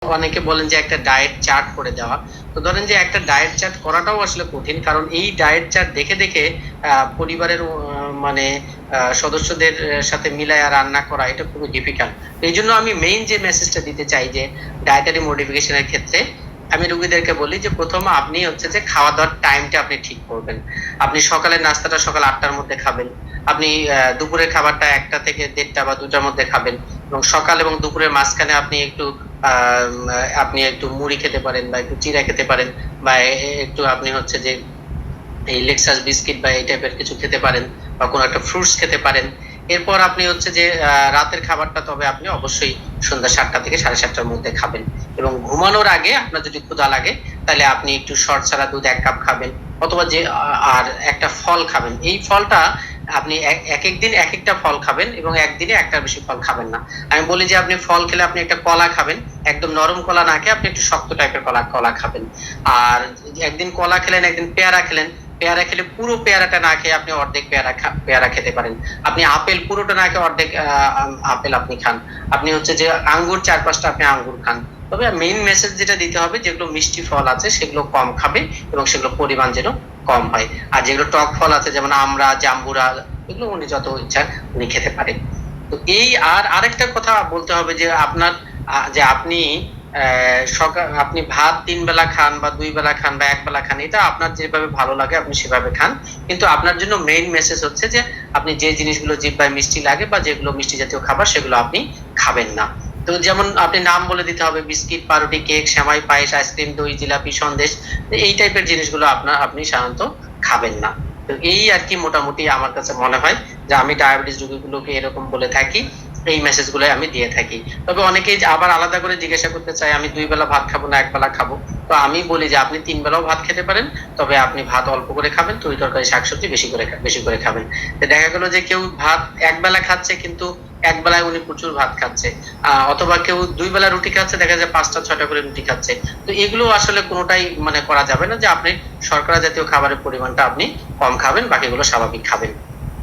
অনেকে বলেন যে একটা ডায়েট চার্ট করে দেওয়া। তো ধরেন যে একটা ডায়েট চার্ট করাটাও আসলে কঠিন, কারণ এই ডায়েট চার্ট দেখে দেখে পরিবারের মানে সদস্যদের সাথে মিলায়া রান্না করা এটা খুবই ডিফিকাল্ট। এই জন্য আমি মেইন যে মেসেজটা দিতে চাই যে ডায়েটারি মডিফিকেশনের ক্ষেত্রে আমি রোগীদেরকে বলি যে প্রথম আপনি হচ্ছে যে খাওয়া দাওয়ার টাইমটা আপনি ঠিক করবেন। আপনি সকালের নাস্তাটা সকাল 8টার মধ্যে খাবেন। আপনি দুপুরের খাবারটা 1টা থেকে 1:30 বা 2টার মধ্যে খাবেন, এবং সকাল এবং দুপুরের মাঝখানে আপনি একটু মুড়ি খেতে পারেন বা একটু চিড়া খেতে পারেন, বা একটু আপনি হচ্ছে যে এই লেক্সাস বিস্কিট বা এই টাইপের কিছু খেতে পারেন, বা কোনো একটা ফ্রুটস খেতে পারেন। এরপর আপনি হচ্ছে যে রাতের খাবারটা তবে আপনি অবশ্যই সন্ধ্যা 7টা থেকে 7:30টার মধ্যে খাবেন। এবং ঘুমানোর আগে আপনার যদি ক্ষুধা লাগে তাহলে আপনি একটু শর্ট ছাড়া দুধ 1 কাপ খাবেন, অথবা যে আর একটা ফল খাবেন। এই ফলটা আপনি এক এক দিন এক একটা ফল খাবেন, এবং একদিনে একটার বেশি ফল খাবেন না। আমি বলি যে আপনি ফল খেলে আপনি একটা কলা খাবেন, একদম নরম কলা না খেয়ে আপনি একটু শক্ত টাইপের কলা কলা খাবেন। আর একদিন কলা খেলেন, একদিন পেয়ারা খেলেন, পেয়ারা খেলে পুরো পেয়ারাটা না খেয়ে আপনি অর্ধেক পেয়ারা খেতে পারেন। আপনি আপেল পুরোটা না খেয়ে অর্ধেক আপেল আপনি খান। আপনি হচ্ছে যে আঙ্গুর 4-5টা আপনি আঙ্গুর খান। তবে মেইন মেসেজ যেটা দিতে হবে, যেগুলো মিষ্টি ফল আছে সেগুলো কম খাবে, এবং সেগুলো পরিমাণ যেন কম হয়। আর যেগুলো টক ফল আছে যেমন আমড়া, জাম্বুরা, এগুলো উনি যত ইচ্ছা উনি খেতে পারেন। তো এই আর আরেকটা কথা বলতে হবে যে আপনার যে আপনি ভাত 3 বেলা খান বা 2 বেলা খান বা 1 বেলা খান, এটা আপনার যেভাবে ভালো লাগে আপনি সেভাবে খান। কিন্তু আপনার জন্য মেইন মেসেজ হচ্ছে যে আপনি যে জিনিসগুলো জিহ্বায় মিষ্টি লাগে বা যেগুলো মিষ্টি জাতীয় খাবার সেগুলো আপনি খাবেন না। তো যেমন আপনি নাম বলে দিতে হবে, বিস্কিট, পাউরুটি, কেক, সেমাই, পায়েস, আইসক্রিম, দই, জিলাপি, সন্দেশ, এই টাইপের জিনিসগুলো আপনি সাধারণত খাবেন না। তো এই আর কি মোটামুটি আমার কাছে মনে হয় যে আমি ডায়াবেটিস রোগীগুলোকে এরকম বলে থাকি, এই মেসেজ গুলো আমি দিয়ে থাকি। তবে অনেকেই আবার আলাদা করে জিজ্ঞাসা করতে চায় আমি 2 বেলা ভাত খাবো না 1 বেলা খাবো। তো আমি বলি যে আপনি 3 বেলাও ভাত খেতে পারেন, তবে আপনি ভাত অল্প করে খাবেন, তরি তরকারি শাকসবজি বেশি করে খাবেন। তো দেখা গেল যে কেউ ভাত 1 বেলা খাচ্ছে, কিন্তু 1 বেলায় উনি প্রচুর ভাত খাচ্ছে, অথবা কেউ 2 বেলা রুটি খাচ্ছে, দেখা যায় 5টা 6টা করে রুটি খাচ্ছে। তো এগুলো আসলে কোনোটাই করা যাবে না যে আপনি শর্করা জাতীয় খাবারের পরিমাণটা আপনি কম খাবেন, বাকিগুলো স্বাভাবিক খাবেন।